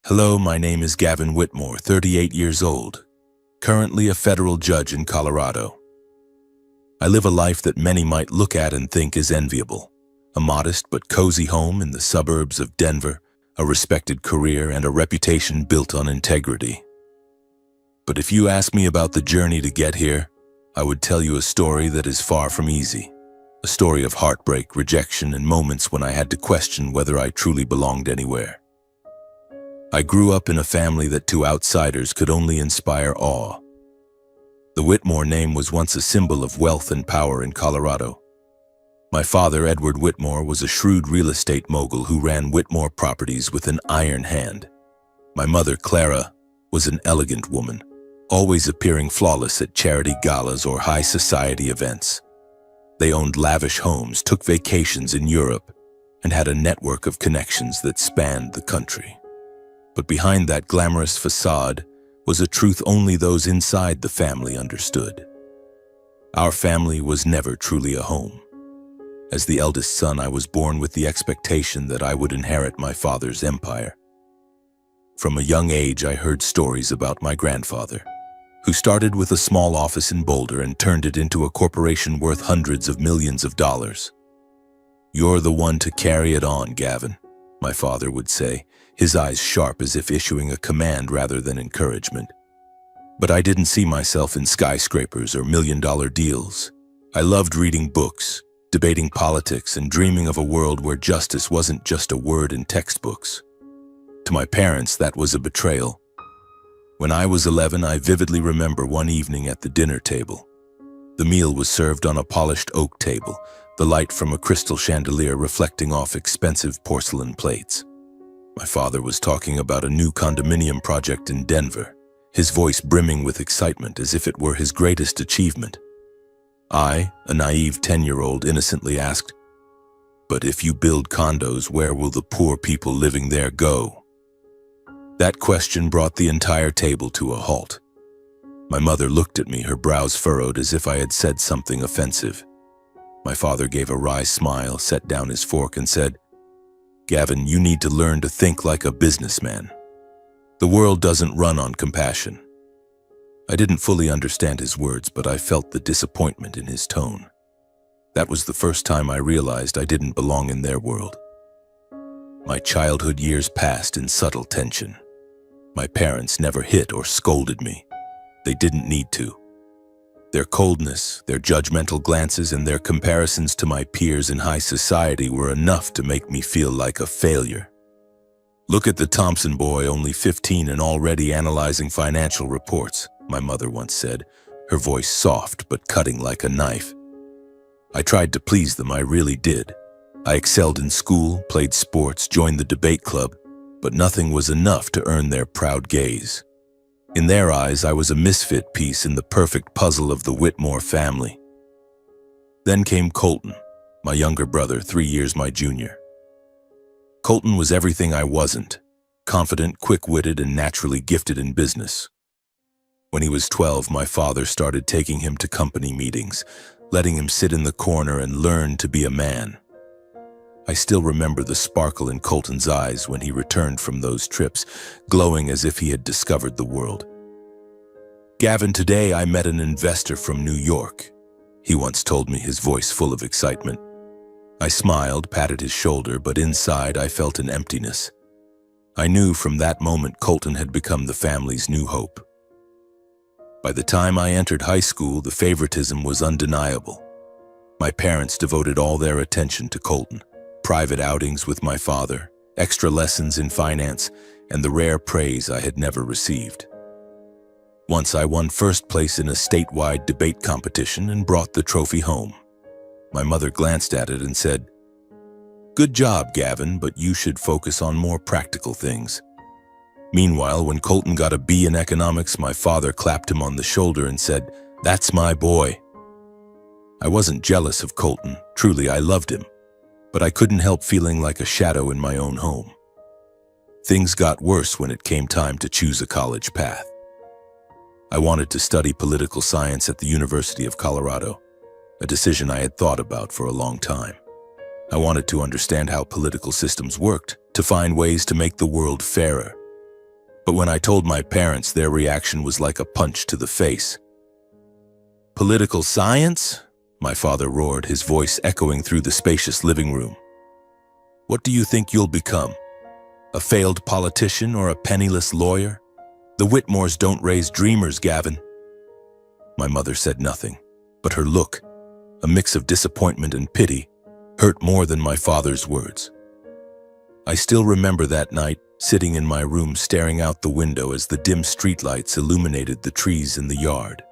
Hello, my name is Gavin Whitmore, 38 years old, currently a federal judge in Colorado. I live a life that many might look at and think is enviable. A modest but cozy home in the suburbs of Denver, a respected career, and a reputation built on integrity. But if you ask me about the journey to get here, I would tell you a story that is far from easy. A story of heartbreak, rejection, and moments when I had to question whether I truly belonged anywhere. I grew up in a family that to outsiders could only inspire awe. The Whitmore name was once a symbol of wealth and power in Colorado. My father, Edward Whitmore, was a shrewd real estate mogul who ran Whitmore Properties with an iron hand. My mother, Clara, was an elegant woman, always appearing flawless at charity galas or high society events. They owned lavish homes, took vacations in Europe, and had a network of connections that spanned the country. But behind that glamorous facade was a truth only those inside the family understood. Our family was never truly a home. As the eldest son, I was born with the expectation that I would inherit my father's empire. From a young age, I heard stories about my grandfather, who started with a small office in Boulder and turned it into a corporation worth hundreds of millions of dollars. "You're the one to carry it on, Gavin," my father would say, his eyes sharp as if issuing a command rather than encouragement. But I didn't see myself in skyscrapers or million-dollar deals. I loved reading books, debating politics, and dreaming of a world where justice wasn't just a word in textbooks. To my parents, that was a betrayal. When I was 11, I vividly remember one evening at the dinner table. The meal was served on a polished oak table, the light from a crystal chandelier reflecting off expensive porcelain plates. My father was talking about a new condominium project in Denver, his voice brimming with excitement as if it were his greatest achievement. I, a naive 10-year-old, innocently asked, "But if you build condos, where will the poor people living there go?" That question brought the entire table to a halt. My mother looked at me, her brows furrowed as if I had said something offensive. My father gave a wry smile, set down his fork, and said, "Gavin, you need to learn to think like a businessman. The world doesn't run on compassion." I didn't fully understand his words, but I felt the disappointment in his tone. That was the first time I realized I didn't belong in their world. My childhood years passed in subtle tension. My parents never hit or scolded me. They didn't need to. Their coldness, their judgmental glances, and their comparisons to my peers in high society were enough to make me feel like a failure. "Look at the Thompson boy, only 15 and already analyzing financial reports," my mother once said, her voice soft but cutting like a knife. I tried to please them, I really did. I excelled in school, played sports, joined the debate club, but nothing was enough to earn their proud gaze. In their eyes, I was a misfit piece in the perfect puzzle of the Whitmore family. Then came Colton, my younger brother, 3 years my junior. Colton was everything I wasn't: confident, quick-witted, and naturally gifted in business. When he was 12, my father started taking him to company meetings, letting him sit in the corner and learn to be a man. I still remember the sparkle in Colton's eyes when he returned from those trips, glowing as if he had discovered the world. "Gavin, today I met an investor from New York," he once told me, his voice full of excitement. I smiled, patted his shoulder, but inside I felt an emptiness. I knew from that moment Colton had become the family's new hope. By the time I entered high school, the favoritism was undeniable. My parents devoted all their attention to Colton. Private outings with my father, extra lessons in finance, and the rare praise I had never received. Once I won first place in a statewide debate competition and brought the trophy home. My mother glanced at it and said, "Good job, Gavin, but you should focus on more practical things." Meanwhile, when Colton got a B in economics, my father clapped him on the shoulder and said, "That's my boy." I wasn't jealous of Colton. Truly, I loved him. But I couldn't help feeling like a shadow in my own home. Things got worse when it came time to choose a college path. I wanted to study political science at the University of Colorado, a decision I had thought about for a long time. I wanted to understand how political systems worked, to find ways to make the world fairer. But when I told my parents, their reaction was like a punch to the face. "Political science?" my father roared, his voice echoing through the spacious living room. "What do you think you'll become? A failed politician or a penniless lawyer? The Whitmores don't raise dreamers, Gavin." My mother said nothing, but her look, a mix of disappointment and pity, hurt more than my father's words. I still remember that night, sitting in my room staring out the window as the dim streetlights illuminated the trees in the yard.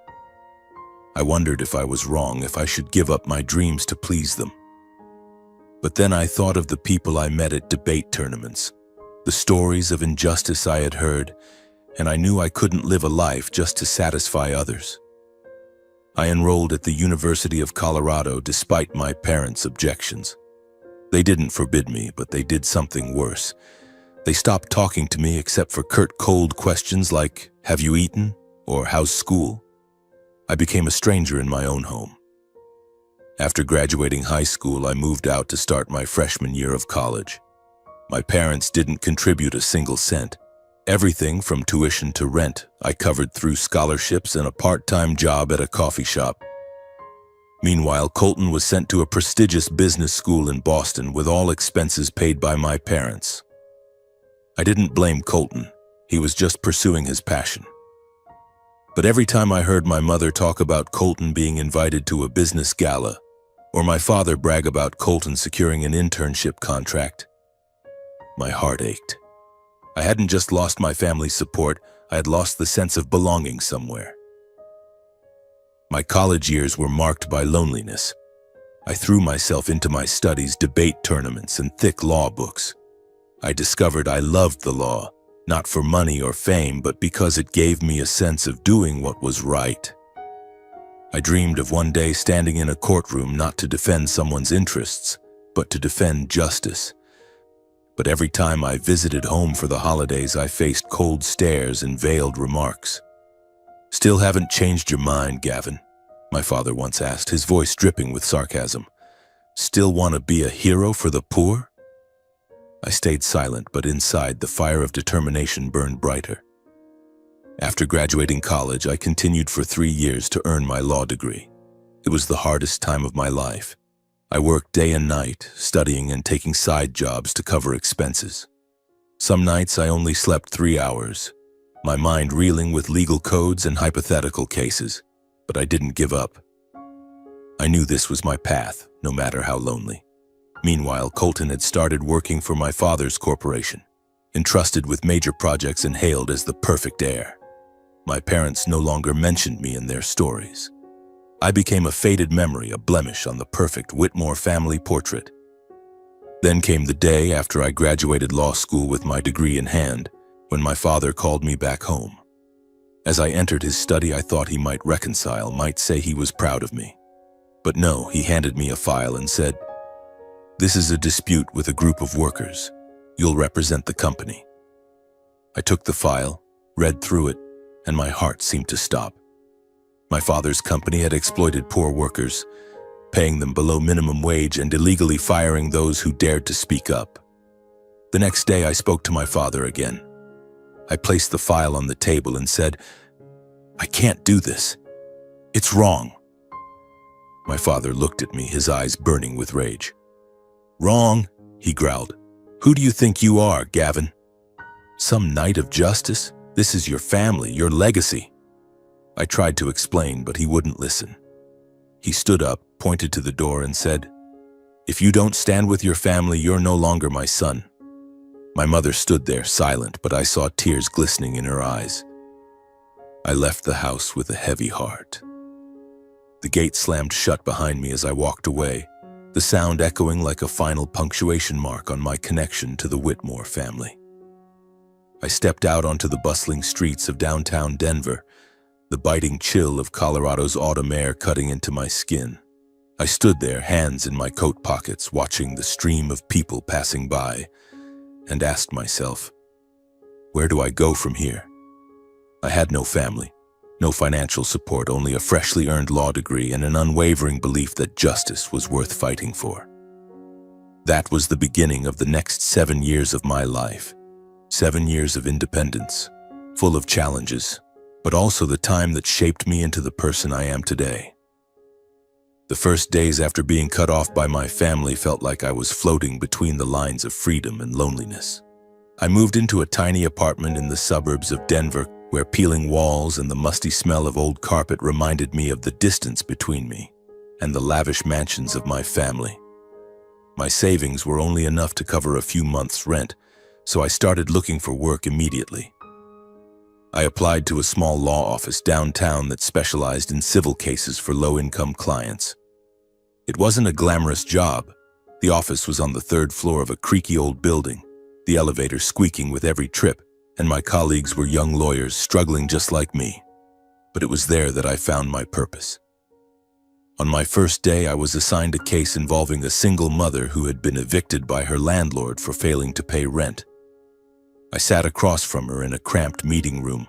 I wondered if I was wrong, if I should give up my dreams to please them. But then I thought of the people I met at debate tournaments, the stories of injustice I had heard, and I knew I couldn't live a life just to satisfy others. I enrolled at the University of Colorado despite my parents' objections. They didn't forbid me, but they did something worse. They stopped talking to me except for curt, cold questions like, "Have you eaten?" or "How's school?" I became a stranger in my own home. After graduating high school, I moved out to start my freshman year of college. My parents didn't contribute a single cent. Everything from tuition to rent I covered through scholarships and a part-time job at a coffee shop. Meanwhile, Colton was sent to a prestigious business school in Boston with all expenses paid by my parents. I didn't blame Colton. He was just pursuing his passion. But every time I heard my mother talk about Colton being invited to a business gala, or my father brag about Colton securing an internship contract, my heart ached. I hadn't just lost my family's support, I had lost the sense of belonging somewhere. My college years were marked by loneliness. I threw myself into my studies, debate tournaments, and thick law books. I discovered I loved the law, not for money or fame, but because it gave me a sense of doing what was right. I dreamed of one day standing in a courtroom not to defend someone's interests, but to defend justice. But every time I visited home for the holidays, I faced cold stares and veiled remarks. "Still haven't changed your mind, Gavin?" my father once asked, his voice dripping with sarcasm. "Still want to be a hero for the poor?" I stayed silent, but inside the fire of determination burned brighter. After graduating college, I continued for 3 years to earn my law degree. It was the hardest time of my life. I worked day and night, studying and taking side jobs to cover expenses. Some nights I only slept 3 hours, my mind reeling with legal codes and hypothetical cases, but I didn't give up. I knew this was my path, no matter how lonely. Meanwhile, Colton had started working for my father's corporation, entrusted with major projects and hailed as the perfect heir. My parents no longer mentioned me in their stories. I became a faded memory, a blemish on the perfect Whitmore family portrait. Then came the day after I graduated law school with my degree in hand, when my father called me back home. As I entered his study, I thought he might reconcile, might say he was proud of me. But no, he handed me a file and said, "This is a dispute with a group of workers. You'll represent the company." I took the file, read through it, and my heart seemed to stop. My father's company had exploited poor workers, paying them below minimum wage and illegally firing those who dared to speak up. The next day, I spoke to my father again. I placed the file on the table and said, "I can't do this. It's wrong." My father looked at me, his eyes burning with rage. "Wrong," he growled. "Who do you think you are, Gavin? Some knight of justice? This is your family, your legacy." I tried to explain, but he wouldn't listen. He stood up, pointed to the door, and said, "If you don't stand with your family, you're no longer my son." My mother stood there, silent, but I saw tears glistening in her eyes. I left the house with a heavy heart. The gate slammed shut behind me as I walked away, the sound echoing like a final punctuation mark on my connection to the Whitmore family. I stepped out onto the bustling streets of downtown Denver, the biting chill of Colorado's autumn air cutting into my skin. I stood there, hands in my coat pockets, watching the stream of people passing by, and asked myself, where do I go from here? I had no family, no financial support, only a freshly earned law degree and an unwavering belief that justice was worth fighting for. That was the beginning of the next 7 years of my life. 7 years of independence, full of challenges, but also the time that shaped me into the person I am today. The first days after being cut off by my family felt like I was floating between the lines of freedom and loneliness. I moved into a tiny apartment in the suburbs of Denver, where peeling walls and the musty smell of old carpet reminded me of the distance between me and the lavish mansions of my family. My savings were only enough to cover a few months' rent, so I started looking for work immediately. I applied to a small law office downtown that specialized in civil cases for low-income clients. It wasn't a glamorous job. The office was on the third floor of a creaky old building, the elevator squeaking with every trip, and my colleagues were young lawyers struggling just like me. But it was there that I found my purpose. On my first day, I was assigned a case involving a single mother who had been evicted by her landlord for failing to pay rent. I sat across from her in a cramped meeting room,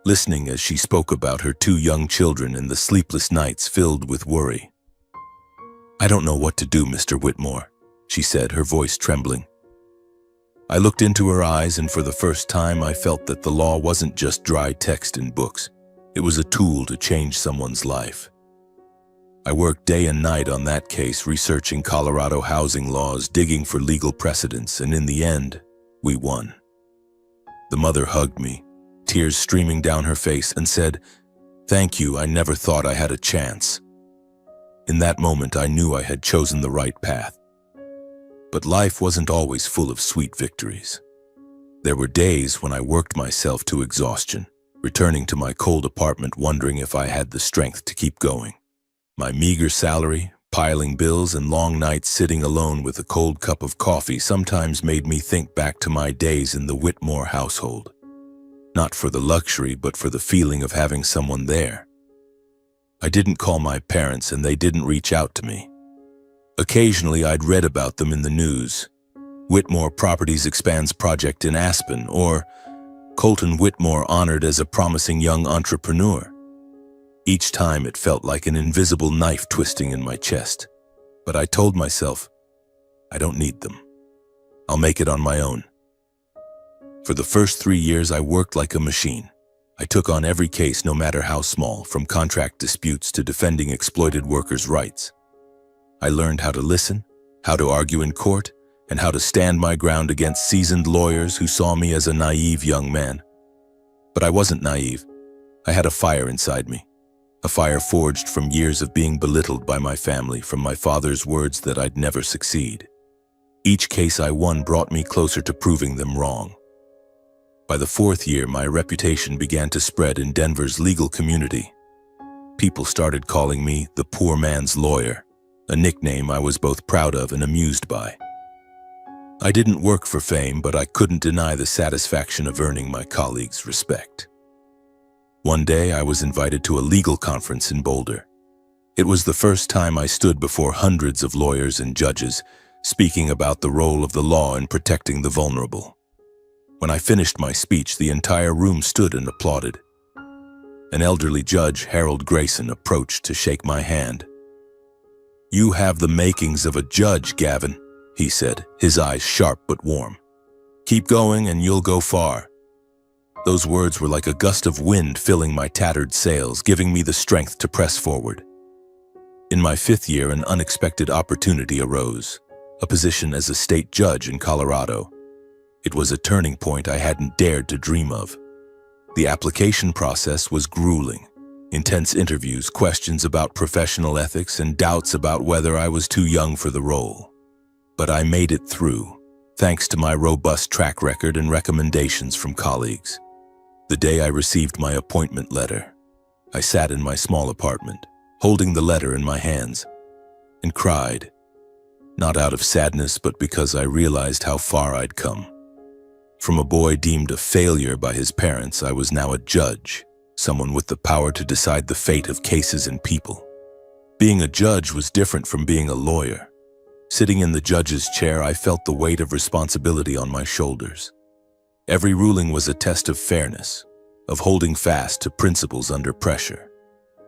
listening as she spoke about her two young children and the sleepless nights filled with worry. "I don't know what to do, Mr. Whitmore," she said, her voice trembling. I looked into her eyes, and for the first time I felt that the law wasn't just dry text in books. It was a tool to change someone's life. I worked day and night on that case, researching Colorado housing laws, digging for legal precedents, and in the end, we won. The mother hugged me, tears streaming down her face, and said, "Thank you, I never thought I had a chance." In that moment, I knew I had chosen the right path. But life wasn't always full of sweet victories. There were days when I worked myself to exhaustion, returning to my cold apartment wondering if I had the strength to keep going. My meager salary, piling bills, and long nights sitting alone with a cold cup of coffee sometimes made me think back to my days in the Whitmore household. Not for the luxury, but for the feeling of having someone there. I didn't call my parents, and they didn't reach out to me. Occasionally, I'd read about them in the news. Whitmore Properties expands project in Aspen, or Colton Whitmore honored as a promising young entrepreneur. Each time it felt like an invisible knife twisting in my chest. But I told myself, I don't need them. I'll make it on my own. For the first 3 years, I worked like a machine. I took on every case, no matter how small, from contract disputes to defending exploited workers' rights. I learned how to listen, how to argue in court, and how to stand my ground against seasoned lawyers who saw me as a naive young man. But I wasn't naive. I had a fire inside me, a fire forged from years of being belittled by my family, from my father's words that I'd never succeed. Each case I won brought me closer to proving them wrong. By the 4th year, my reputation began to spread in Denver's legal community. People started calling me the poor man's lawyer, a nickname I was both proud of and amused by. I didn't work for fame, but I couldn't deny the satisfaction of earning my colleagues' respect. One day, I was invited to a legal conference in Boulder. It was the first time I stood before hundreds of lawyers and judges, speaking about the role of the law in protecting the vulnerable. When I finished my speech, the entire room stood and applauded. An elderly judge, Harold Grayson, approached to shake my hand. "You have the makings of a judge, Gavin," he said, his eyes sharp but warm. "Keep going and you'll go far." Those words were like a gust of wind filling my tattered sails, giving me the strength to press forward. In my 5th year, an unexpected opportunity arose, a position as a state judge in Colorado. It was a turning point I hadn't dared to dream of. The application process was grueling. Intense interviews, questions about professional ethics, and doubts about whether I was too young for the role. But I made it through, thanks to my robust track record and recommendations from colleagues. The day I received my appointment letter, I sat in my small apartment, holding the letter in my hands, and cried. Not out of sadness, but because I realized how far I'd come. From a boy deemed a failure by his parents, I was now a judge, someone with the power to decide the fate of cases and people. Being a judge was different from being a lawyer. Sitting in the judge's chair, I felt the weight of responsibility on my shoulders. Every ruling was a test of fairness, of holding fast to principles under pressure.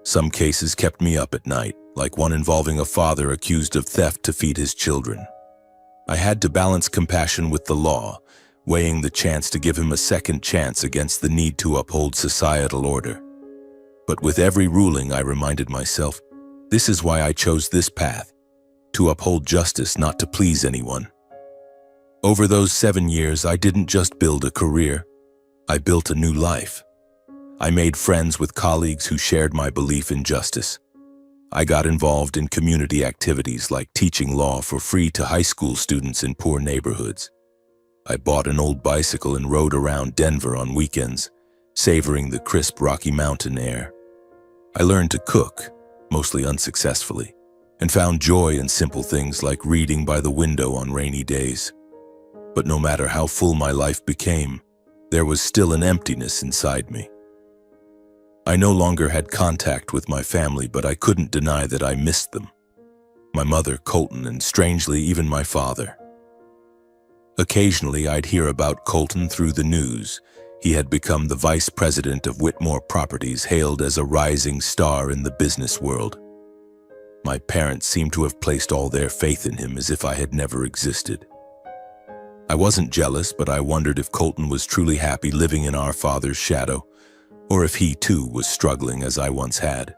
Some cases kept me up at night, like one involving a father accused of theft to feed his children. I had to balance compassion with the law, weighing the chance to give him a second chance against the need to uphold societal order. But with every ruling, I reminded myself, this is why I chose this path, to uphold justice, not to please anyone. Over those 7 years, I didn't just build a career, I built a new life. I made friends with colleagues who shared my belief in justice. I got involved in community activities like teaching law for free to high school students in poor neighborhoods. I bought an old bicycle and rode around Denver on weekends, savoring the crisp Rocky Mountain air. I learned to cook, mostly unsuccessfully, and found joy in simple things like reading by the window on rainy days. But no matter how full my life became, there was still an emptiness inside me. I no longer had contact with my family, but I couldn't deny that I missed them. My mother, Colton, and strangely, even my father. Occasionally, I'd hear about Colton through the news. He had become the vice president of Whitmore Properties, hailed as a rising star in the business world. My parents seemed to have placed all their faith in him, as if I had never existed. I wasn't jealous, but I wondered if Colton was truly happy living in our father's shadow, or if he too was struggling as I once had.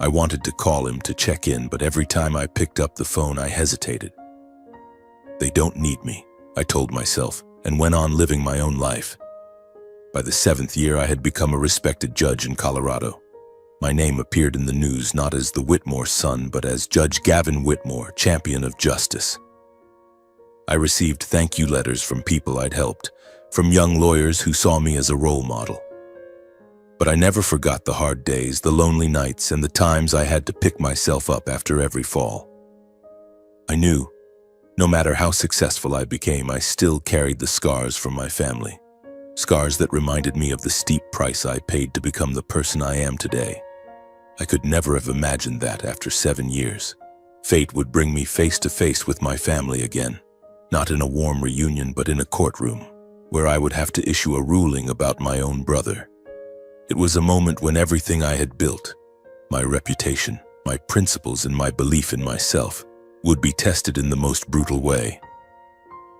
I wanted to call him to check in, but every time I picked up the phone, I hesitated. They don't need me, I told myself, and went on living my own life. By the 7th year, I had become a respected judge in Colorado. My name appeared in the news not as the Whitmore son, but as Judge Gavin Whitmore, champion of justice. I received thank you letters from people I'd helped, from young lawyers who saw me as a role model. But I never forgot the hard days, the lonely nights, and the times I had to pick myself up after every fall. I knew, no matter how successful I became, I still carried the scars from my family. Scars that reminded me of the steep price I paid to become the person I am today. I could never have imagined that after 7 years, fate would bring me face to face with my family again. Not in a warm reunion, but in a courtroom, where I would have to issue a ruling about my own brother. It was a moment when everything I had built, my reputation, my principles, and my belief in myself, would be tested in the most brutal way.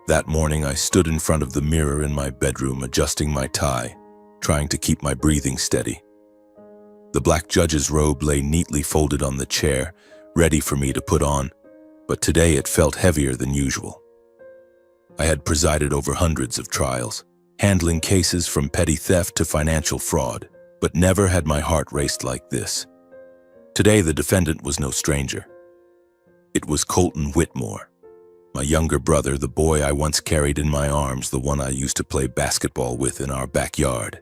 That morning, I stood in front of the mirror in my bedroom, adjusting my tie, trying to keep my breathing steady. The black judge's robe lay neatly folded on the chair, ready for me to put on, but today it felt heavier than usual. I had presided over hundreds of trials, handling cases from petty theft to financial fraud, but never had my heart raced like this. Today, the defendant was no stranger. It was Colton Whitmore, my younger brother, the boy I once carried in my arms, the one I used to play basketball with in our backyard.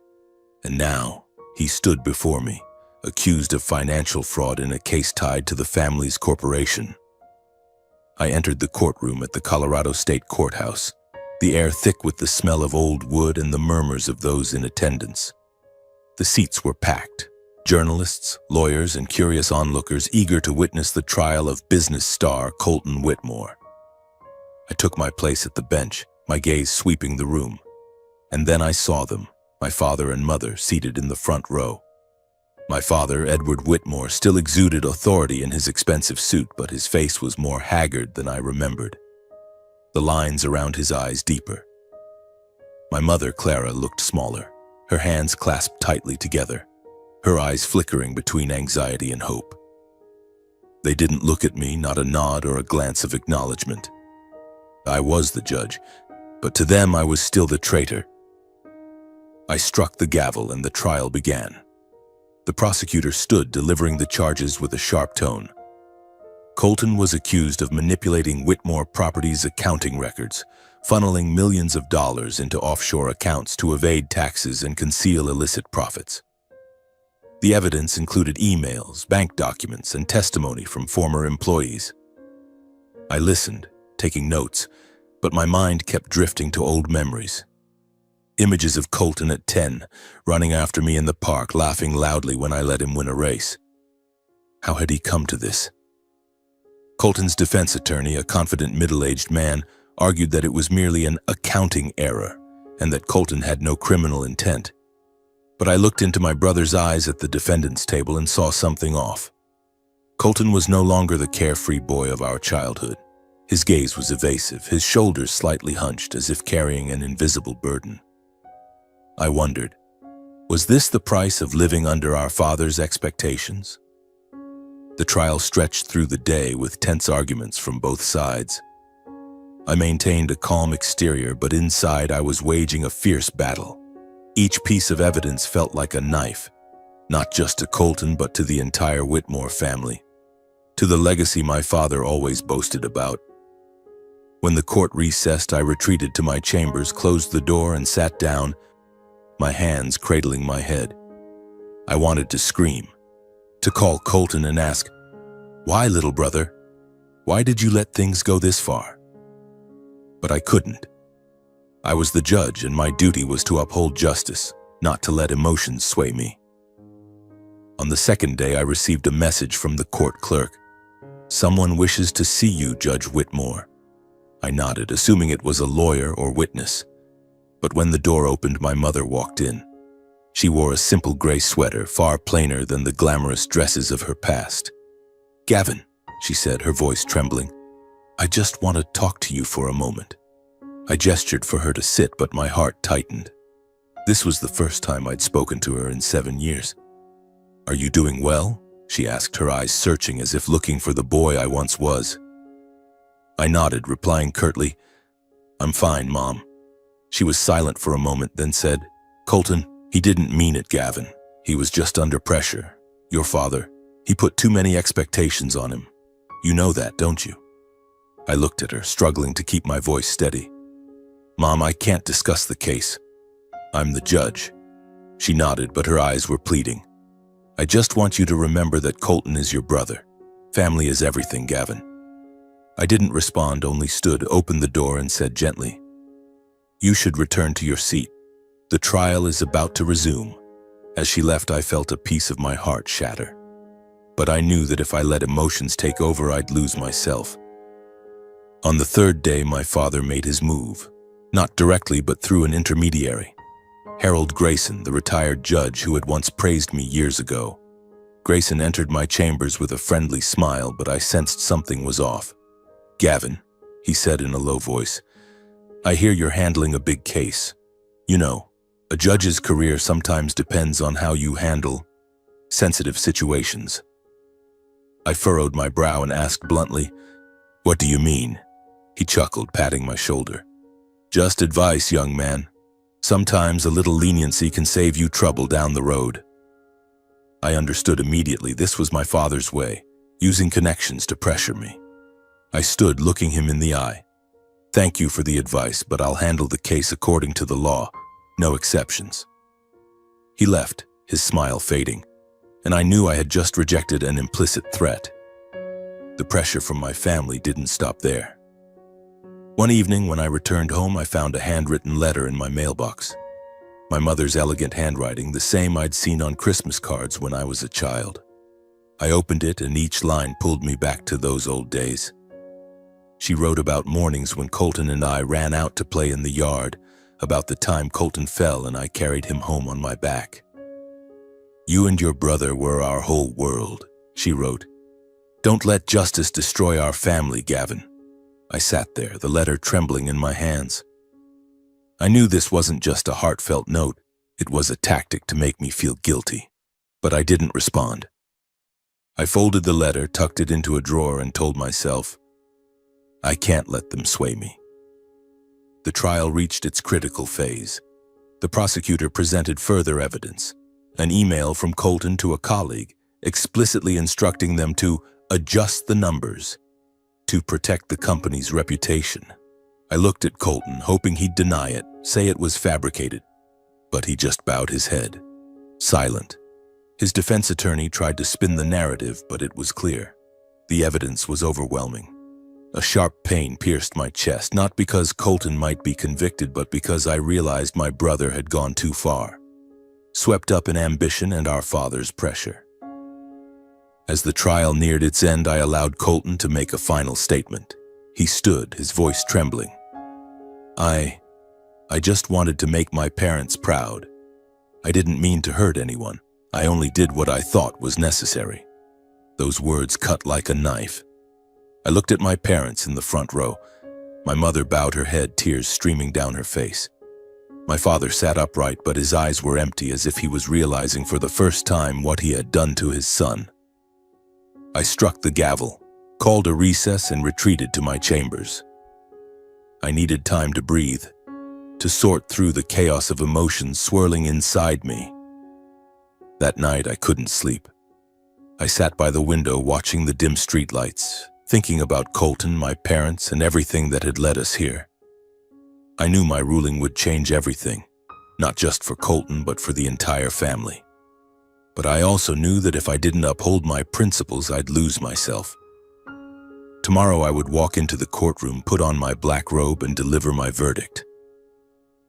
And now, he stood before me, accused of financial fraud in a case tied to the family's corporation. I entered the courtroom at the Colorado State Courthouse, the air thick with the smell of old wood and the murmurs of those in attendance. The seats were packed. Journalists, lawyers, and curious onlookers eager to witness the trial of business star Colton Whitmore. I took my place at the bench, my gaze sweeping the room. And then I saw them, my father and mother, seated in the front row. My father, Edward Whitmore, still exuded authority in his expensive suit, but his face was more haggard than I remembered. The lines around his eyes deeper. My mother, Clara, looked smaller, her hands clasped tightly together, her eyes flickering between anxiety and hope. They didn't look at me, not a nod or a glance of acknowledgement. I was the judge, but to them I was still the traitor. I struck the gavel and the trial began. The prosecutor stood, delivering the charges with a sharp tone. Colton was accused of manipulating Whitmore Properties' accounting records, funneling millions of dollars into offshore accounts to evade taxes and conceal illicit profits. The evidence included emails, bank documents, and testimony from former employees. I listened, taking notes, but my mind kept drifting to old memories. Images of Colton at 10, running after me in the park, laughing loudly when I let him win a race. How had he come to this? Colton's defense attorney, a confident middle-aged man, argued that it was merely an accounting error and that Colton had no criminal intent. But I looked into my brother's eyes at the defendant's table and saw something off. Colton was no longer the carefree boy of our childhood. His gaze was evasive, his shoulders slightly hunched as if carrying an invisible burden. I wondered, was this the price of living under our father's expectations? The trial stretched through the day with tense arguments from both sides. I maintained a calm exterior, but inside I was waging a fierce battle. Each piece of evidence felt like a knife, not just to Colton but to the entire Whitmore family, to the legacy my father always boasted about. When the court recessed, I retreated to my chambers, closed the door, and sat down, my hands cradling my head. I wanted to scream, to call Colton and ask, "Why, little brother? Why did you let things go this far?" But I couldn't. I was the judge, and my duty was to uphold justice, not to let emotions sway me. On the second day, I received a message from the court clerk. "Someone wishes to see you, Judge Whitmore." I nodded, assuming it was a lawyer or witness. But when the door opened, my mother walked in. She wore a simple gray sweater, far plainer than the glamorous dresses of her past. "Gavin," she said, her voice trembling, "I just want to talk to you for a moment." I gestured for her to sit, but my heart tightened. This was the first time I'd spoken to her in 7 years. "Are you doing well?" she asked, her eyes searching as if looking for the boy I once was. I nodded, replying curtly, "I'm fine, Mom." She was silent for a moment, then said, "Colton, he didn't mean it, Gavin. He was just under pressure. Your father, he put too many expectations on him. You know that, don't you?" I looked at her, struggling to keep my voice steady. "Mom, I can't discuss the case. I'm the judge." She nodded, but her eyes were pleading. "I just want you to remember that Colton is your brother. Family is everything, Gavin." I didn't respond, only stood, opened the door, and said gently, "You should return to your seat. The trial is about to resume." As she left, I felt a piece of my heart shatter. But I knew that if I let emotions take over, I'd lose myself. On the third day, my father made his move. Not directly, but through an intermediary. Harold Grayson, the retired judge who had once praised me years ago. Grayson entered my chambers with a friendly smile, but I sensed something was off. "Gavin," he said in a low voice, "I hear you're handling a big case. You know, a judge's career sometimes depends on how you handle sensitive situations." I furrowed my brow and asked bluntly, "What do you mean?" He chuckled, patting my shoulder. "Just advice, young man. Sometimes a little leniency can save you trouble down the road." I understood immediately. This was my father's way, using connections to pressure me. I stood, looking him in the eye. "Thank you for the advice, but I'll handle the case according to the law. No exceptions." He left, his smile fading, and I knew I had just rejected an implicit threat. The pressure from my family didn't stop there. One evening, when I returned home, I found a handwritten letter in my mailbox. My mother's elegant handwriting, the same I'd seen on Christmas cards when I was a child. I opened it, and each line pulled me back to those old days. She wrote about mornings when Colton and I ran out to play in the yard, about the time Colton fell and I carried him home on my back. "You and your brother were our whole world," she wrote. "Don't let justice destroy our family, Gavin." I sat there, the letter trembling in my hands. I knew this wasn't just a heartfelt note, it was a tactic to make me feel guilty. But I didn't respond. I folded the letter, tucked it into a drawer, and told myself, I can't let them sway me. The trial reached its critical phase. The prosecutor presented further evidence, an email from Colton to a colleague, explicitly instructing them to adjust the numbers to protect the company's reputation. I looked at Colton, hoping he'd deny it, say it was fabricated, but he just bowed his head, silent. His defense attorney tried to spin the narrative, but it was clear. The evidence was overwhelming. A sharp pain pierced my chest, not because Colton might be convicted, but because I realized my brother had gone too far, swept up in ambition and our father's pressure. As the trial neared its end, I allowed Colton to make a final statement. He stood, his voice trembling. I just wanted to make my parents proud. I didn't mean to hurt anyone. I only did what I thought was necessary. Those words cut like a knife. I looked at my parents in the front row. My mother bowed her head, tears streaming down her face. My father sat upright, but his eyes were empty, as if he was realizing for the first time what he had done to his son. I struck the gavel, called a recess, and retreated to my chambers. I needed time to breathe, to sort through the chaos of emotions swirling inside me. That night, I couldn't sleep. I sat by the window watching the dim streetlights, thinking about Colton, my parents, and everything that had led us here. I knew my ruling would change everything, not just for Colton, but for the entire family. But I also knew that if I didn't uphold my principles, I'd lose myself. Tomorrow I would walk into the courtroom, put on my black robe, and deliver my verdict.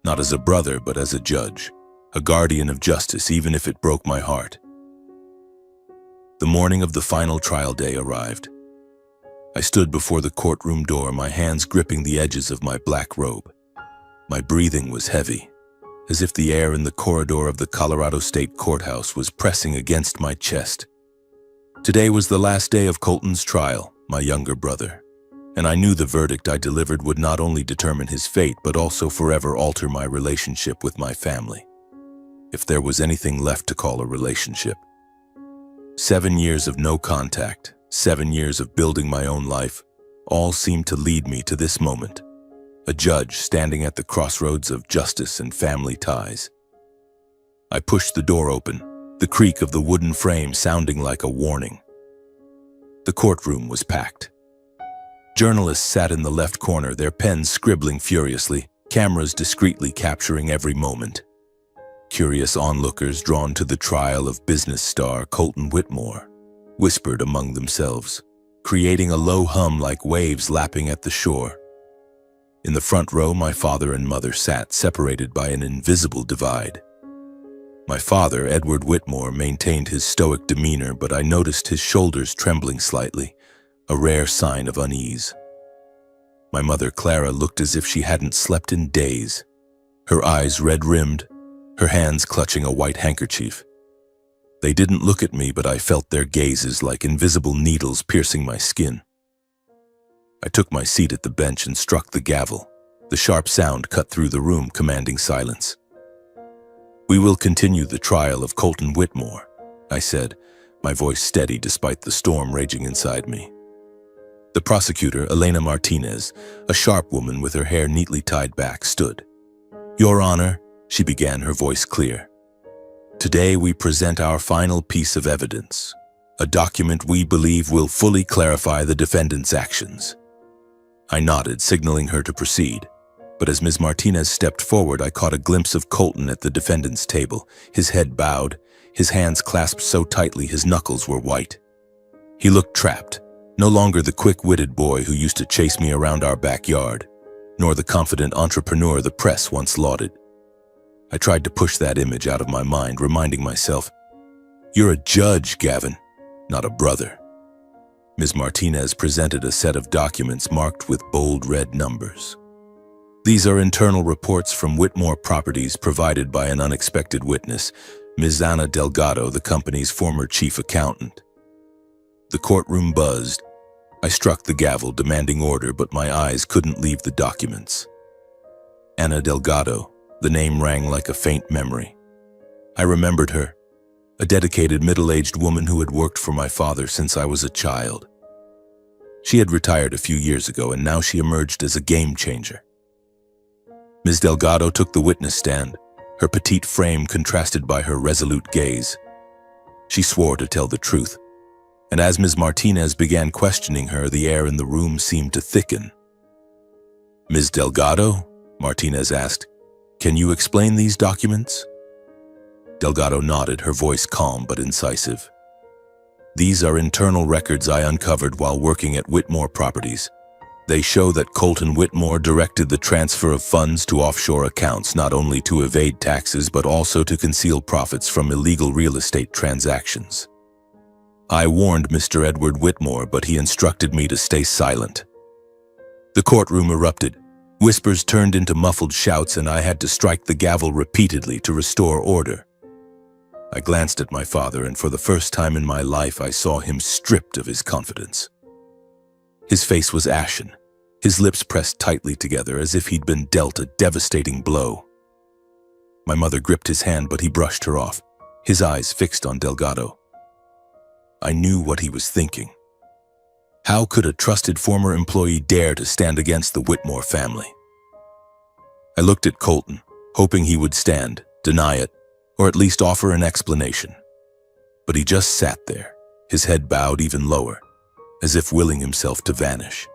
Not as a brother, but as a judge, a guardian of justice, even if it broke my heart. The morning of the final trial day arrived. I stood before the courtroom door, my hands gripping the edges of my black robe. My breathing was heavy, as if the air in the corridor of the Colorado State Courthouse was pressing against my chest. Today was the last day of Colton's trial, my younger brother, and I knew the verdict I delivered would not only determine his fate, but also forever alter my relationship with my family, if there was anything left to call a relationship. 7 years of no contact, 7 years of building my own life, all seemed to lead me to this moment. A judge standing at the crossroads of justice and family ties. I pushed the door open, the creak of the wooden frame sounding like a warning. The courtroom was packed. Journalists sat in the left corner, their pens scribbling furiously, cameras discreetly capturing every moment. Curious onlookers drawn to the trial of business star Colton Whitmore whispered among themselves, creating a low hum like waves lapping at the shore. In the front row, my father and mother sat, separated by an invisible divide. My father, Edward Whitmore, maintained his stoic demeanor, but I noticed his shoulders trembling slightly, a rare sign of unease. My mother, Clara, looked as if she hadn't slept in days, her eyes red-rimmed, her hands clutching a white handkerchief. They didn't look at me, but I felt their gazes like invisible needles piercing my skin. I took my seat at the bench and struck the gavel. The sharp sound cut through the room, commanding silence. "We will continue the trial of Colton Whitmore," I said, my voice steady despite the storm raging inside me. The prosecutor, Elena Martinez, a sharp woman with her hair neatly tied back, stood. "Your Honor," she began, her voice clear. "Today we present our final piece of evidence, a document we believe will fully clarify the defendant's actions." I nodded, signaling her to proceed, but as Ms. Martinez stepped forward, I caught a glimpse of Colton at the defendant's table, his head bowed, his hands clasped so tightly his knuckles were white. He looked trapped, no longer the quick-witted boy who used to chase me around our backyard, nor the confident entrepreneur the press once lauded. I tried to push that image out of my mind, reminding myself, "You're a judge, Gavin, not a brother." Ms. Martinez presented a set of documents marked with bold red numbers. "These are internal reports from Whitmore Properties provided by an unexpected witness, Ms. Ana Delgado, the company's former chief accountant." The courtroom buzzed. I struck the gavel, demanding order, but my eyes couldn't leave the documents. Ana Delgado, the name rang like a faint memory. I remembered her, a dedicated middle-aged woman who had worked for my father since I was a child. She had retired a few years ago, and now she emerged as a game-changer. Ms. Delgado took the witness stand, her petite frame contrasted by her resolute gaze. She swore to tell the truth, and as Ms. Martinez began questioning her, the air in the room seemed to thicken. "Ms. Delgado," Martinez asked, "can you explain these documents?" Delgado nodded, her voice calm but incisive. "These are internal records I uncovered while working at Whitmore Properties. They show that Colton Whitmore directed the transfer of funds to offshore accounts, not only to evade taxes but also to conceal profits from illegal real estate transactions. I warned Mr. Edward Whitmore, but he instructed me to stay silent." The courtroom erupted. Whispers turned into muffled shouts, and I had to strike the gavel repeatedly to restore order. I glanced at my father, and for the first time in my life I saw him stripped of his confidence. His face was ashen, his lips pressed tightly together as if he'd been dealt a devastating blow. My mother gripped his hand, but he brushed her off, his eyes fixed on Delgado. I knew what he was thinking. How could a trusted former employee dare to stand against the Whitmore family? I looked at Colton, hoping he would stand, deny it, or at least offer an explanation. But he just sat there, his head bowed even lower, as if willing himself to vanish.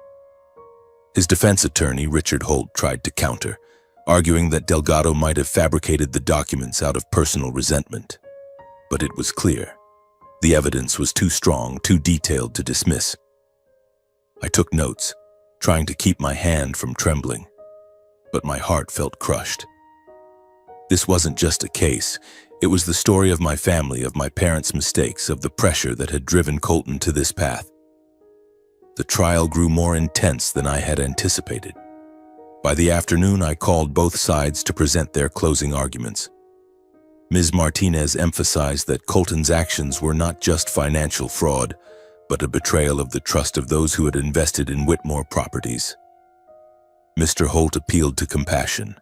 His defense attorney, Richard Holt, tried to counter, arguing that Delgado might have fabricated the documents out of personal resentment. But it was clear. The evidence was too strong, too detailed to dismiss. I took notes, trying to keep my hand from trembling, but my heart felt crushed. This wasn't just a case. It was the story of my family, of my parents' mistakes, of the pressure that had driven Colton to this path. The trial grew more intense than I had anticipated. By the afternoon, I called both sides to present their closing arguments. Ms. Martinez emphasized that Colton's actions were not just financial fraud, but a betrayal of the trust of those who had invested in Whitmore properties. Mr. Holt appealed to compassion,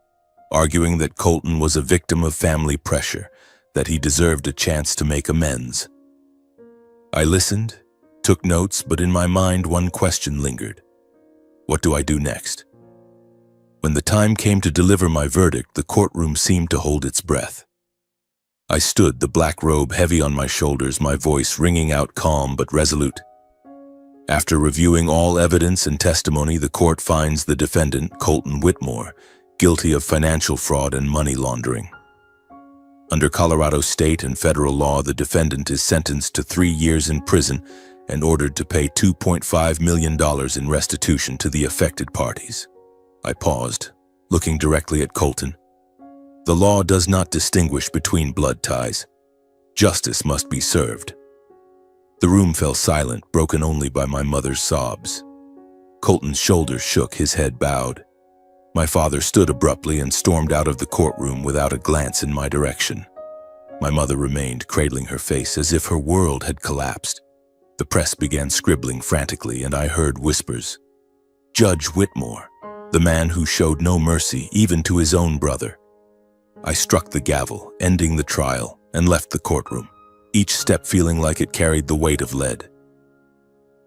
arguing that Colton was a victim of family pressure, that he deserved a chance to make amends. I listened, took notes, but in my mind one question lingered. What do I do next? When the time came to deliver my verdict, the courtroom seemed to hold its breath. I stood, the black robe heavy on my shoulders, my voice ringing out calm but resolute. After reviewing all evidence and testimony, the court finds the defendant, Colton Whitmore, guilty of financial fraud and money laundering. Under Colorado state and federal law, the defendant is sentenced to 3 years in prison and ordered to pay $2.5 million in restitution to the affected parties. I paused, looking directly at Colton. The law does not distinguish between blood ties. Justice must be served. The room fell silent, broken only by my mother's sobs. Colton's shoulders shook, his head bowed. My father stood abruptly and stormed out of the courtroom without a glance in my direction. My mother remained, cradling her face as if her world had collapsed. The press began scribbling frantically, and I heard whispers. Judge Whitmore, the man who showed no mercy even to his own brother. I struck the gavel, ending the trial, and left the courtroom, each step feeling like it carried the weight of lead.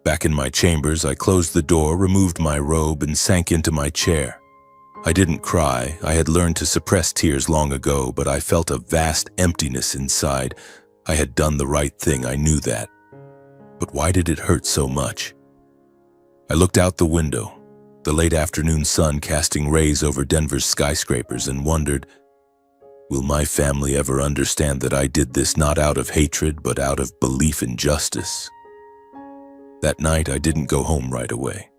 Back in my chambers, I closed the door, removed my robe, and sank into my chair. I didn't cry. I had learned to suppress tears long ago, but I felt a vast emptiness inside. I had done the right thing, I knew that. But why did it hurt so much? I looked out the window, the late afternoon sun casting rays over Denver's skyscrapers, and wondered, will my family ever understand that I did this not out of hatred, but out of belief in justice? That night, I didn't go home right away.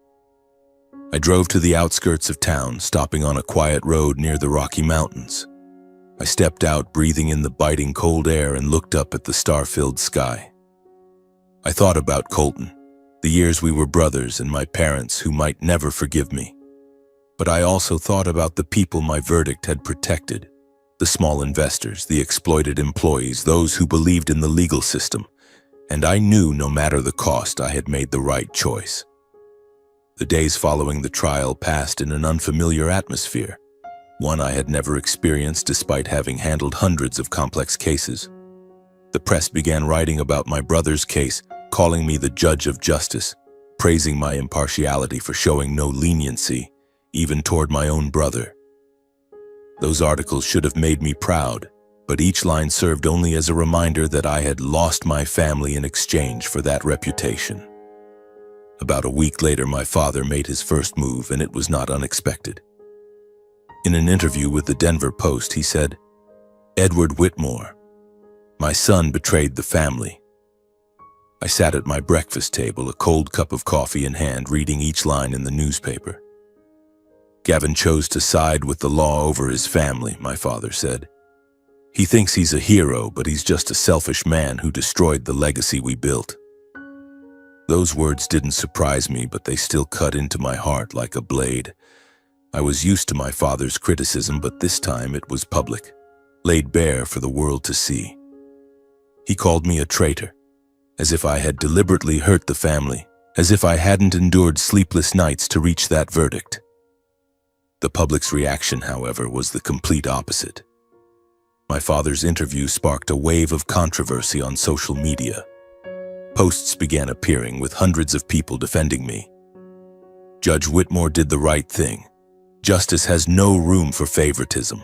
I drove to the outskirts of town, stopping on a quiet road near the Rocky Mountains. I stepped out, breathing in the biting cold air, and looked up at the star-filled sky. I thought about Colton, the years we were brothers, and my parents who might never forgive me. But I also thought about the people my verdict had protected. The small investors, the exploited employees, those who believed in the legal system. And I knew no matter the cost, I had made the right choice. The days following the trial passed in an unfamiliar atmosphere, one I had never experienced despite having handled hundreds of complex cases. The press began writing about my brother's case, calling me the judge of justice, praising my impartiality for showing no leniency, even toward my own brother. Those articles should have made me proud, but each line served only as a reminder that I had lost my family in exchange for that reputation. About a week later, my father made his first move, and it was not unexpected. In an interview with the Denver Post, he said, "Edward Whitmore, my son betrayed the family." I sat at my breakfast table, a cold cup of coffee in hand, reading each line in the newspaper. "Gavin chose to side with the law over his family," my father said. "He thinks he's a hero, but he's just a selfish man who destroyed the legacy we built." Those words didn't surprise me, but they still cut into my heart like a blade. I was used to my father's criticism, but this time it was public, laid bare for the world to see. He called me a traitor, as if I had deliberately hurt the family, as if I hadn't endured sleepless nights to reach that verdict. The public's reaction, however, was the complete opposite. My father's interview sparked a wave of controversy on social media. Posts began appearing with hundreds of people defending me. Judge Whitmore did the right thing. Justice has no room for favoritism.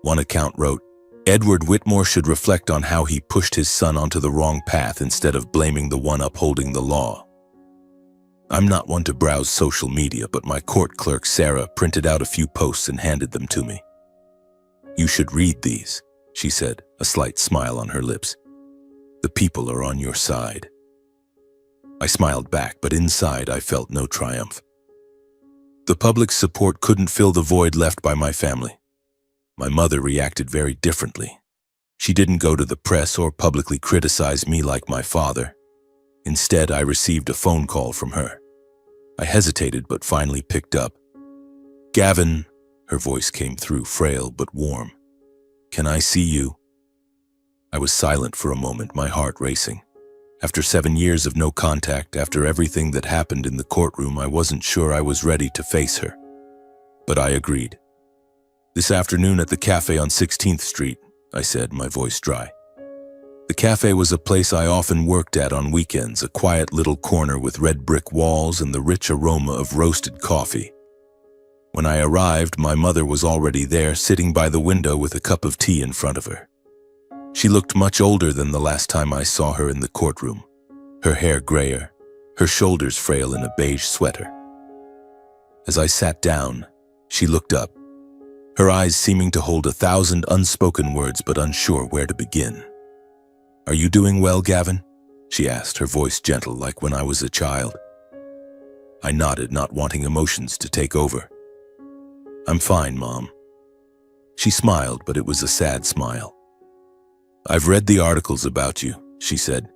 One account wrote, Edward Whitmore should reflect on how he pushed his son onto the wrong path instead of blaming the one upholding the law. I'm not one to browse social media, but my court clerk Sarah printed out a few posts and handed them to me. You should read these, she said, a slight smile on her lips. The people are on your side. I smiled back, but inside I felt no triumph. The public's support couldn't fill the void left by my family. My mother reacted very differently. She didn't go to the press or publicly criticize me like my father. Instead, I received a phone call from her. I hesitated, but finally picked up. Gavin, her voice came through, frail but warm. Can I see you? I was silent for a moment, my heart racing. After 7 years of no contact, after everything that happened in the courtroom, I wasn't sure I was ready to face her. But I agreed. This afternoon at the cafe on 16th Street, I said, my voice dry. The cafe was a place I often worked at on weekends, a quiet little corner with red brick walls and the rich aroma of roasted coffee. When I arrived, my mother was already there, sitting by the window with a cup of tea in front of her. She looked much older than the last time I saw her in the courtroom, her hair grayer, her shoulders frail in a beige sweater. As I sat down, she looked up, her eyes seeming to hold 1,000 unspoken words but unsure where to begin. Are you doing well, Gavin? She asked, her voice gentle like when I was a child. I nodded, not wanting emotions to take over. I'm fine, Mom. She smiled, but it was a sad smile. I've read the articles about you, she said.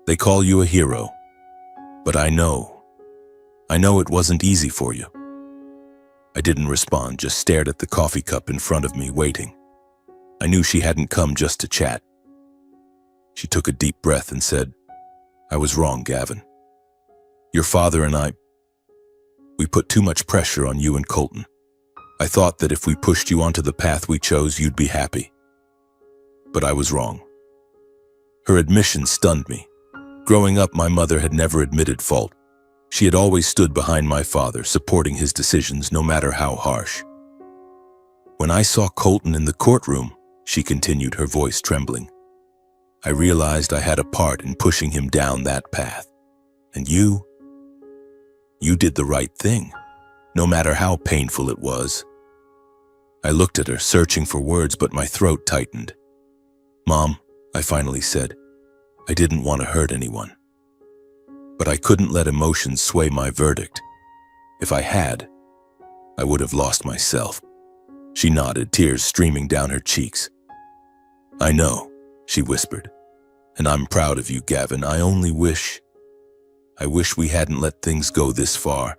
They call you a hero. But I know it wasn't easy for you. I didn't respond, just stared at the coffee cup in front of me, waiting. I knew she hadn't come just to chat. She took a deep breath and said, I was wrong, Gavin. Your father and we put too much pressure on you and Colton. I thought that if we pushed you onto the path we chose, you'd be happy. But I was wrong. Her admission stunned me. Growing up, my mother had never admitted fault. She had always stood behind my father, supporting his decisions no matter how harsh. When I saw Colton in the courtroom, she continued, her voice trembling, I realized I had a part in pushing him down that path. And you did the right thing, no matter how painful it was. I looked at her, searching for words, but my throat tightened. Mom, I finally said, I didn't want to hurt anyone. But I couldn't let emotions sway my verdict. If I had, I would have lost myself. She nodded, tears streaming down her cheeks. I know, she whispered, and I'm proud of you, Gavin. I wish we hadn't let things go this far.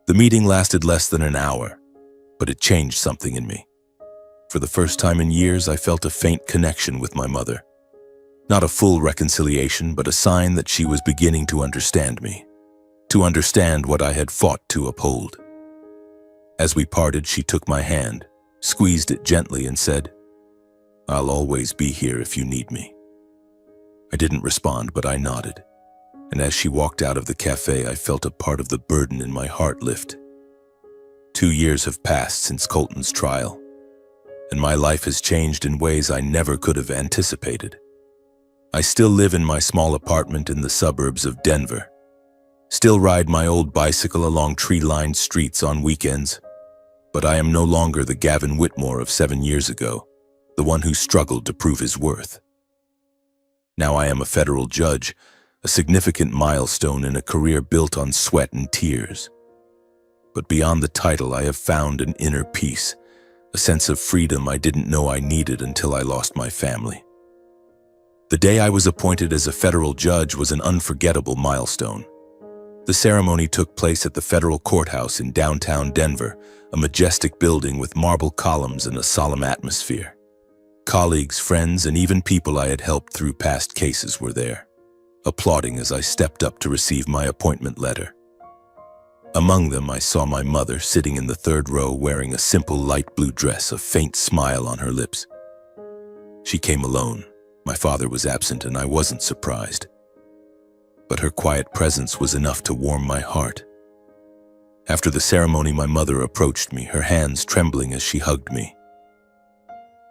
The meeting lasted less than an hour, but it changed something in me. For the first time in years, I felt a faint connection with my mother. Not a full reconciliation, but a sign that she was beginning to understand me, to understand what I had fought to uphold. As we parted, she took my hand, squeezed it gently, and said, I'll always be here if you need me. I didn't respond, but I nodded. And as she walked out of the cafe, I felt a part of the burden in my heart lift. 2 years have passed since Colton's trial, and my life has changed in ways I never could have anticipated. I still live in my small apartment in the suburbs of Denver, still ride my old bicycle along tree-lined streets on weekends, but I am no longer the Gavin Whitmore of 7 years ago, the one who struggled to prove his worth. Now I am a federal judge, a significant milestone in a career built on sweat and tears. But beyond the title, I have found an inner peace, a sense of freedom I didn't know I needed until I lost my family. The day I was appointed as a federal judge was an unforgettable milestone. The ceremony took place at the federal courthouse in downtown Denver, a majestic building with marble columns and a solemn atmosphere. Colleagues, friends, and even people I had helped through past cases were there. applauding as I stepped up to receive my appointment letter. Among them, I saw my mother sitting in the third row wearing a simple light blue dress, a faint smile on her lips. She came alone. My father was absent and I wasn't surprised. But her quiet presence was enough to warm my heart. After the ceremony, my mother approached me, her hands trembling as she hugged me.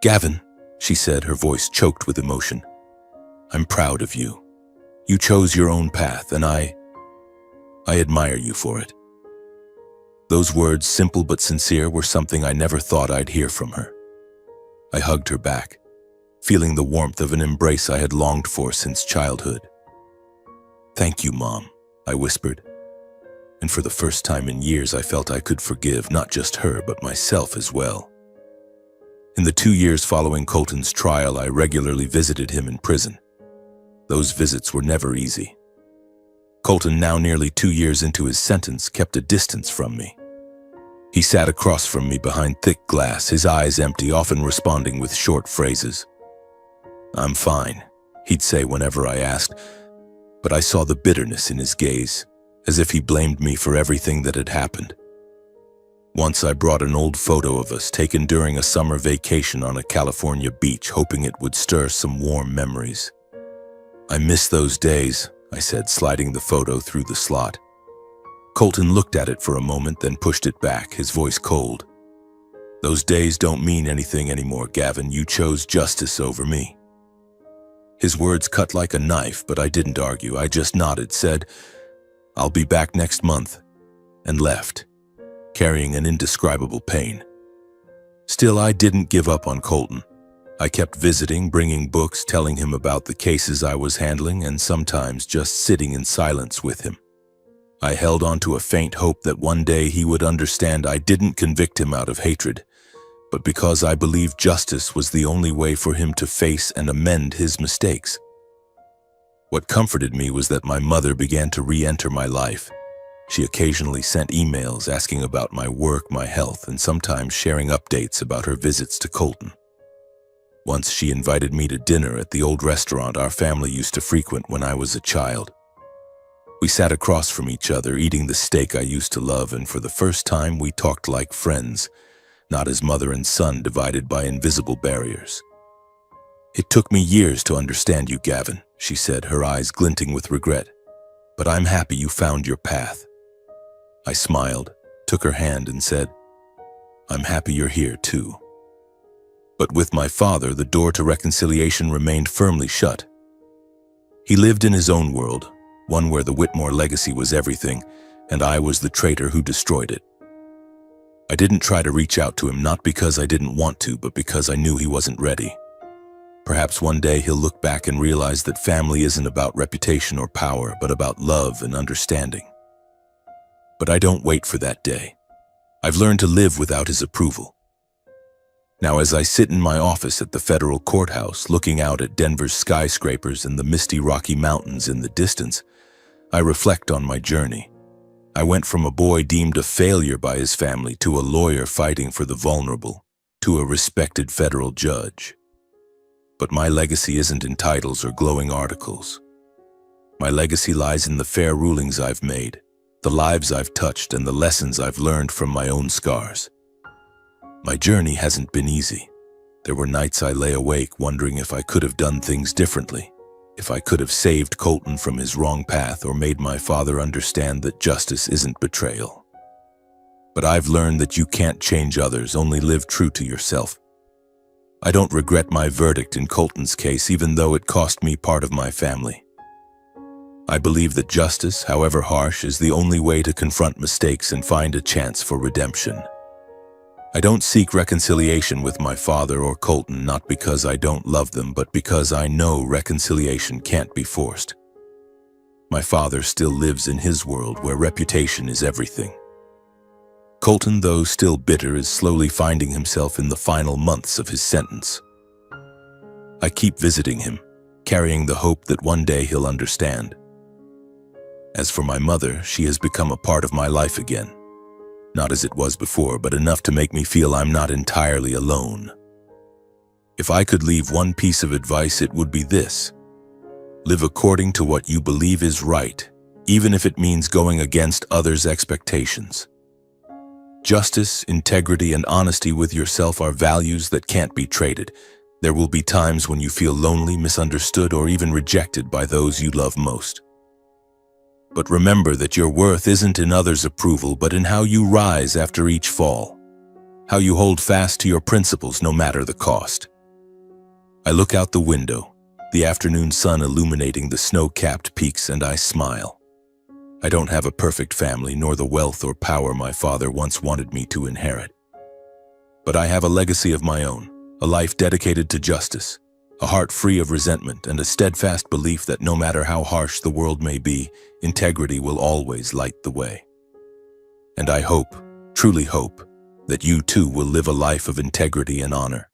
"Gavin," she said, her voice choked with emotion, "I'm proud of you. You chose your own path, and I admire you for it." Those words, simple but sincere, were something I never thought I'd hear from her. I hugged her back, feeling the warmth of an embrace I had longed for since childhood. "Thank you, Mom," I whispered. And for the first time in years, I felt I could forgive not just her, but myself as well. In the 2 years following Colton's trial, I regularly visited him in prison. Those visits were never easy. Colton, now nearly 2 years into his sentence, kept a distance from me. He sat across from me behind thick glass, his eyes empty, often responding with short phrases. "I'm fine," he'd say whenever I asked, but I saw the bitterness in his gaze, as if he blamed me for everything that had happened. Once I brought an old photo of us taken during a summer vacation on a California beach, hoping it would stir some warm memories. "I miss those days," I said, sliding the photo through the slot. Colton looked at it for a moment, then pushed it back, his voice cold. "Those days don't mean anything anymore, Gavin. You chose justice over me." His words cut like a knife, but I didn't argue. I just nodded, said, "I'll be back next month," and left, carrying an indescribable pain. Still, I didn't give up on Colton. I kept visiting, bringing books, telling him about the cases I was handling, and sometimes just sitting in silence with him. I held on to a faint hope that one day he would understand I didn't convict him out of hatred, but because I believed justice was the only way for him to face and amend his mistakes. What comforted me was that my mother began to re-enter my life. She occasionally sent emails asking about my work, my health, and sometimes sharing updates about her visits to Colton. Once she invited me to dinner at the old restaurant our family used to frequent when I was a child. We sat across from each other, eating the steak I used to love, and for the first time we talked like friends, not as mother and son divided by invisible barriers. "It took me years to understand you, Gavin," she said, her eyes glinting with regret. "But I'm happy you found your path." I smiled, took her hand, and said, "I'm happy you're here too." But with my father, the door to reconciliation remained firmly shut. He lived in his own world, one where the Whitmore legacy was everything, and I was the traitor who destroyed it. I didn't try to reach out to him, not because I didn't want to, but because I knew he wasn't ready. Perhaps one day he'll look back and realize that family isn't about reputation or power, but about love and understanding. But I don't wait for that day. I've learned to live without his approval. Now, as I sit in my office at the federal courthouse, looking out at Denver's skyscrapers and the misty Rocky Mountains in the distance, I reflect on my journey. I went from a boy deemed a failure by his family to a lawyer fighting for the vulnerable, to a respected federal judge. But my legacy isn't in titles or glowing articles. My legacy lies in the fair rulings I've made, the lives I've touched, and the lessons I've learned from my own scars. My journey hasn't been easy. There were nights I lay awake wondering if I could have done things differently, if I could have saved Colton from his wrong path or made my father understand that justice isn't betrayal. But I've learned that you can't change others, only live true to yourself. I don't regret my verdict in Colton's case, even though it cost me part of my family. I believe that justice, however harsh, is the only way to confront mistakes and find a chance for redemption. I don't seek reconciliation with my father or Colton, not because I don't love them, but because I know reconciliation can't be forced. My father still lives in his world where reputation is everything. Colton, though still bitter, is slowly finding himself in the final months of his sentence. I keep visiting him, carrying the hope that one day he'll understand. As for my mother, she has become a part of my life again. Not as it was before, but enough to make me feel I'm not entirely alone. If I could leave one piece of advice, it would be this: Live according to what you believe is right, even if it means going against others' expectations. Justice, integrity, and honesty with yourself are values that can't be traded. There will be times when you feel lonely, misunderstood, or even rejected by those you love most. But remember that your worth isn't in others' approval, but in how you rise after each fall. How you hold fast to your principles no matter the cost. I look out the window, the afternoon sun illuminating the snow-capped peaks, and I smile. I don't have a perfect family, nor the wealth or power my father once wanted me to inherit. But I have a legacy of my own, a life dedicated to justice, a heart free of resentment, and a steadfast belief that no matter how harsh the world may be, integrity will always light the way. And I hope, truly hope, that you too will live a life of integrity and honor.